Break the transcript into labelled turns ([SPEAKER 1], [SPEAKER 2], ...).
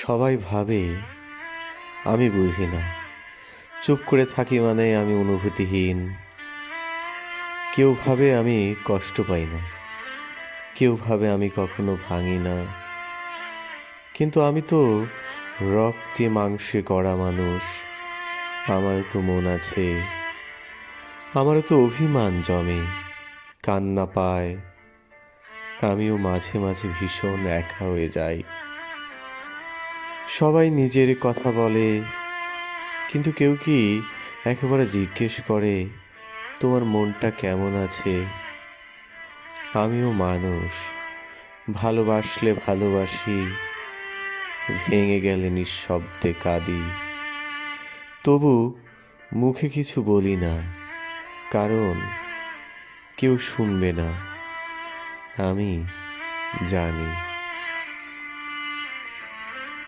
[SPEAKER 1] সবাই ভাবে আমি বুঝি না, চুপ করে থাকি মানে আমি অনুভূতিহীন। কেউ ভাবে আমি কষ্ট পাই না, কেউ ভাবে আমি কখনো ভাঙি না। কিন্তু আমি তো রক্তে মাংসে গড়া মানুষ। আমারও তো মন আছে, আমারও তো অভিমান জমে, কান্না পায়। আমিও মাঝে মাঝে ভীষণ একা হয়ে যাই। সবাই নিজের কথা বলে, কিন্তু কেউ কি একেবারে জিজ্ঞেস করে তোমার মনটা কেমন আছে? আমিও মানুষ, ভালোবাসলে ভালোবাসি, ভেঙে গেলে নিঃশব্দে কাঁদি। তবু মুখে কিছু বলি না, কারণ কেউ শুনবে না, আমি জানি।